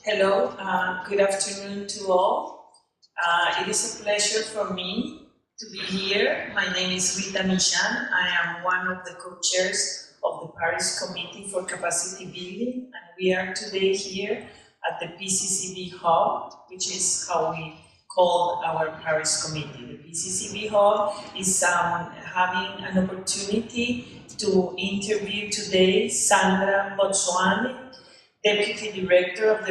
Hello, good afternoon to all. It is a pleasure for me to be here. My name is Rita Michan. I am one of the co-chairs of the Paris Committee for Capacity Building, and we are today here at the PCCB Hub, which is how we call our Paris Committee. The PCCB Hub is having an opportunity to interview today Sandra Botsoani, Deputy Director of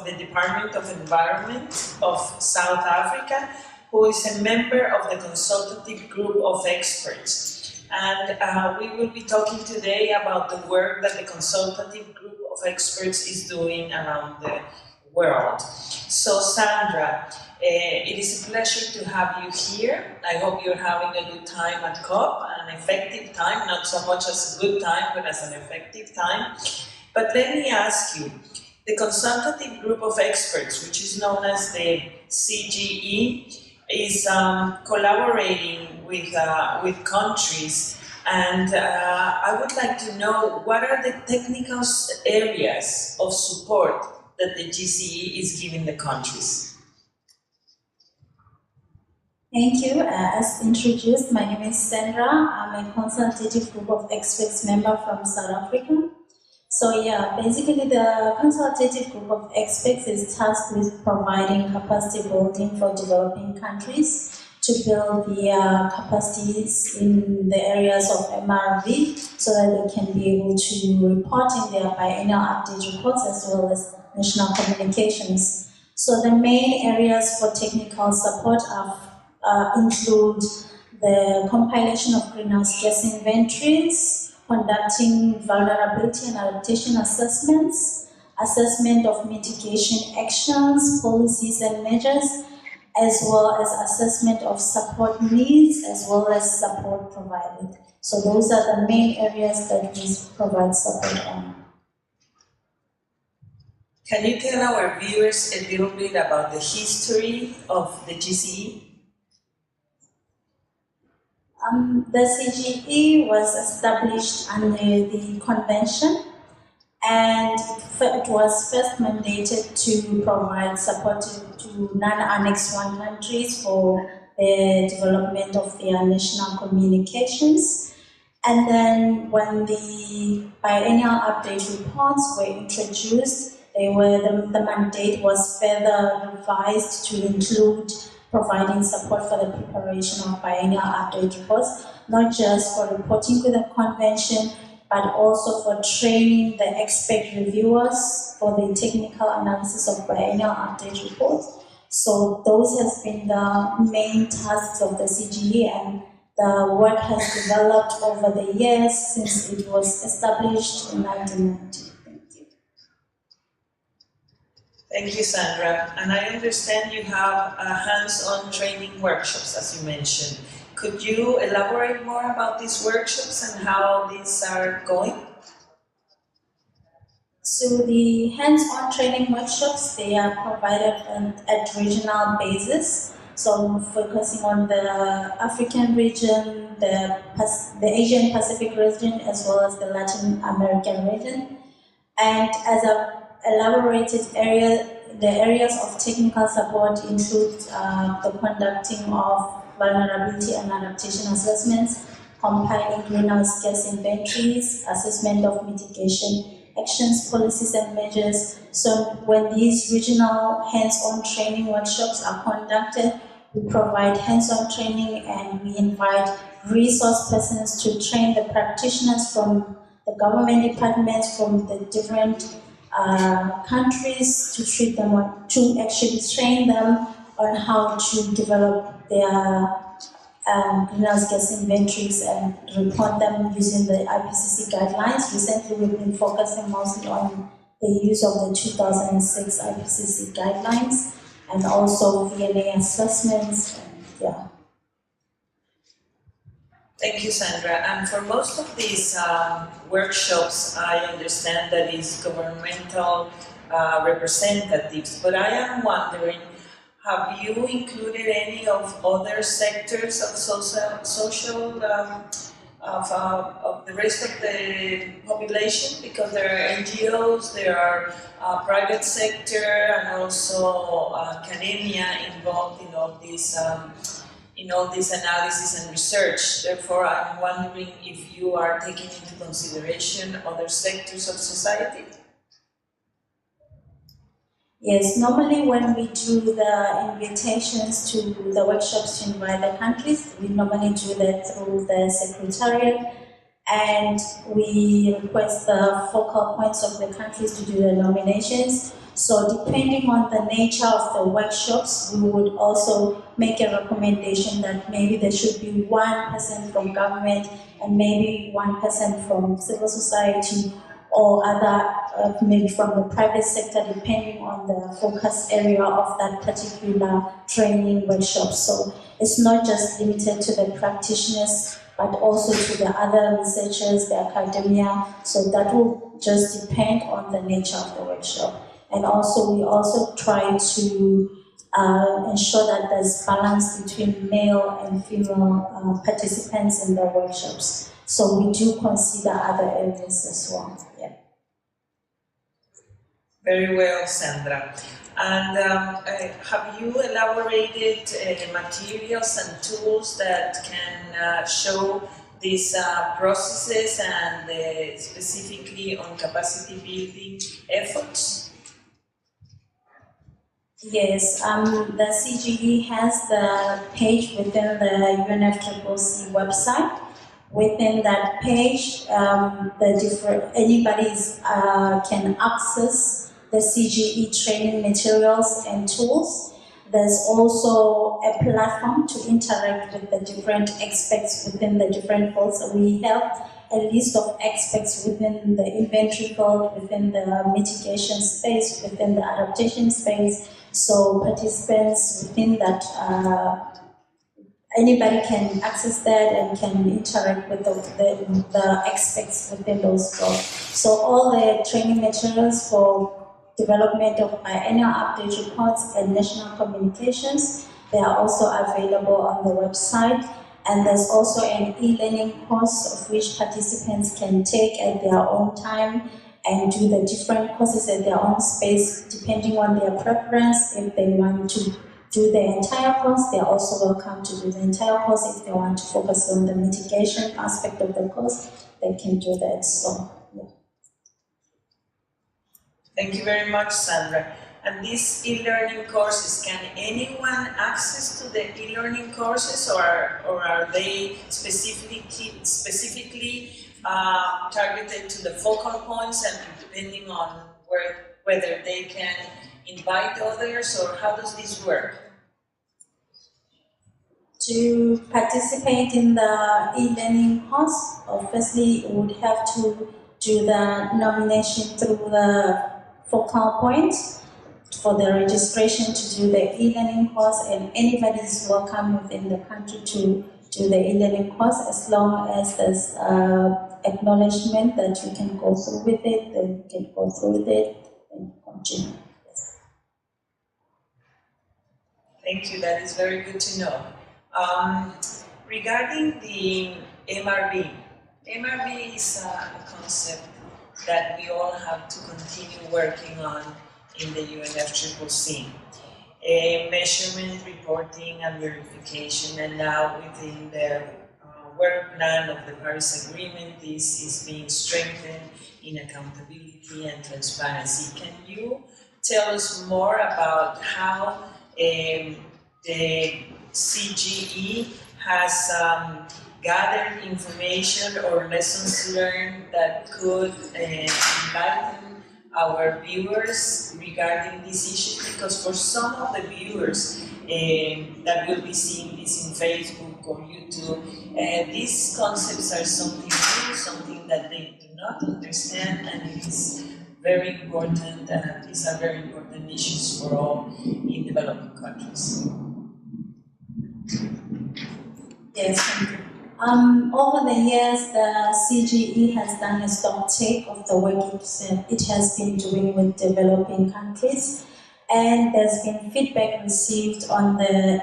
the Department of Environment of South Africa, who is a member of the Consultative Group of Experts. And we will be talking today about the work that the Consultative Group of Experts is doing around the world. So Sandra, it is a pleasure to have you here. I hope you're having a good time at COP, an effective time, not so much as a good time, but as an effective time. But let me ask you, the Consultative Group of Experts, which is known as the CGE, is collaborating with countries, and I would like to know what are the technical areas of support that the GCE is giving the countries? Thank you. As introduced, my name is Sandra. I'm a Consultative Group of Experts member from South Africa. So yeah, basically the Consultative Group of Experts is tasked with providing capacity building for developing countries to build their capacities in the areas of MRV so that they can be able to report in their biennial update reports as well as national communications. So the main areas for technical support include the compilation of greenhouse gas inventories, conducting vulnerability and adaptation assessments, assessment of mitigation actions, policies and measures, as well as assessment of support needs, as well as support provided. So those are the main areas that we provide support on. Can you tell our viewers a little bit about the history of the GCE? The CGE was established under the convention, and it was first mandated to provide support to non-Annex 1 countries for the development of their national communications. And then when the biennial update reports were introduced, the mandate was further revised to include providing support for the preparation of biennial update reports, not just for reporting with the convention, but also for training the expert reviewers for the technical analysis of biennial update reports. So those has been the main tasks of the CGE, and the work has developed over the years since it was established in 1990. Thank you, Sandra. And I understand you have hands-on training workshops, as you mentioned. Could you elaborate more about these workshops and how these are going? So the hands-on training workshops, they are provided at regional basis. So focusing on the African region, the Asian Pacific region, as well as the Latin American region. And as a elaborated the areas of technical support include the conducting of vulnerability and adaptation assessments, compiling greenhouse gas inventories, assessment of mitigation actions, policies and measures. So when these regional hands-on training workshops are conducted, we provide hands-on training and we invite resource persons to train the practitioners from the government departments from the different countries to actually train them on how to develop their greenhouse gas inventories and report them using the IPCC guidelines. Recently, we've been focusing mostly on the use of the 2006 IPCC guidelines and also VNA assessments. Yeah. Thank you, Sandra. And for most of these workshops, I understand that it's governmental representatives, but I am wondering, have you included any of other sectors of social of the rest of the population, because there are NGOs, there are private sector, and also academia involved in all this analysis and research. Therefore, I'm wondering if you are taking into consideration other sectors of society. Yes, normally when we do the invitations to the workshops to invite the countries, we normally do that through the Secretariat, and we request the focal points of the countries to do the nominations. So depending on the nature of the workshops, we would also make a recommendation that maybe there should be one person from government and maybe one person from civil society, or other, maybe from the private sector, depending on the focus area of that particular training workshop. So it's not just limited to the practitioners, but also to the other researchers, the academia. So that will just depend on the nature of the workshop. And also, we also try to ensure that there's balance between male and female participants in the workshops. So we do consider other areas as well. Yeah. Very well, Sandra. And have you elaborated materials and tools that can show these processes and specifically on capacity building efforts? Yes, the CGE has the page within the UNFCCC website. Within that page, anybody can access the CGE training materials and tools. There's also a platform to interact with the different experts within the different fields. So we have a list of experts within the inventory field, within the mitigation space, within the adaptation space. So participants within that, anybody can access that and can interact with the experts within those fields. So all the training materials for development of biannual update reports and national communications, they are also available on the website. And there's also an e-learning course of which participants can take at their own time and do the different courses at their own space, depending on their preference. If they want to do the entire course, they're also welcome to do the entire course. If they want to focus on the mitigation aspect of the course, they can do that. So, yeah. Thank you very much, Sandra. And these e-learning courses, can anyone access to the e-learning courses, or are they specifically targeted to the focal points, and depending on whether they can invite others, or how does this work? To participate in the e-learning course, obviously you would have to do the nomination through the focal point for the registration to do the e-learning course, and anybody is welcome within the country to do the e-learning course, as long as there's acknowledgement that you can go through with it, then you can go through with it and continue. Yes. Thank you, that is very good to know. Regarding the MRB is a concept that we all have to continue working on in the UNFCCC. Measurement, reporting, and verification, and now within the work plan of the Paris Agreement, this is being strengthened in accountability and transparency. Can you tell us more about how the CGE has gathered information or lessons learned that could enlighten our viewers regarding these issues? Because for some of the viewers that will be seeing this in Facebook or YouTube, these concepts are something new, something that they do not understand, and it is very important. These are very important issues for all in developing countries. Yes, thank you. Over the years, the CGE has done a stock take of the work it has been doing with developing countries, and there's been feedback received on the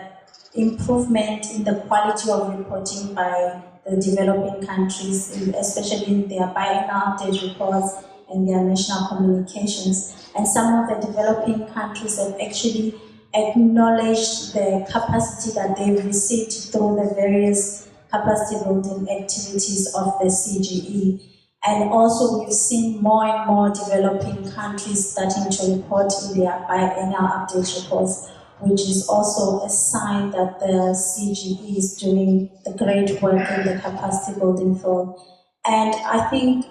improvement in the quality of reporting by the developing countries, especially in their biennial update reports and their national communications. And some of the developing countries have actually acknowledged the capacity that they've received through the various capacity building activities of the CGE. And also we've seen more and more developing countries starting to report in their biennial update reports, which is also a sign that the CGE is doing the great work in the capacity building field. And I think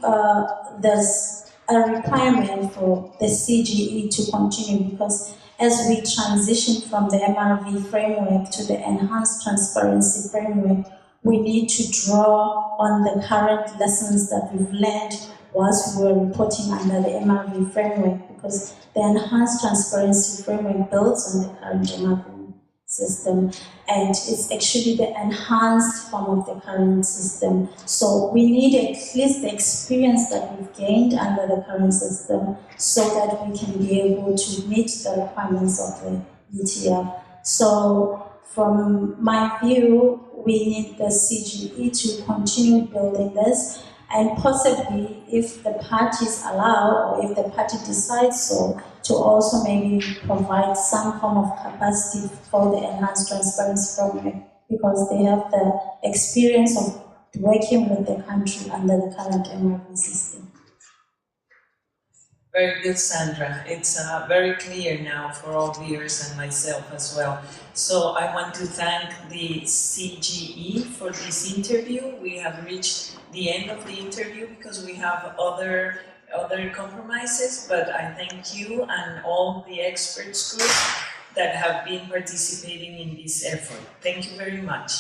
there's a requirement for the CGE to continue, because as we transition from the MRV framework to the enhanced transparency framework, we need to draw on the current lessons that we've learned whilst we were reporting under the MRV framework, because the enhanced transparency framework builds on the current MRV system, and it's actually the enhanced form of the current system. So we need at least the experience that we've gained under the current system so that we can be able to meet the requirements of the ETF. So from my view, we need the CGE to continue building this, and possibly, if the parties allow, or if the party decides so, to also maybe provide some form of capacity for the enhanced transparency framework, because they have the experience of working with the country under the current MRV system. Very good, Sandra. It's very clear now for all viewers and myself as well. So I want to thank the CGE for this interview. We have reached the end of the interview because we have other compromises, but I thank you and all the experts group that have been participating in this effort. Thank you very much.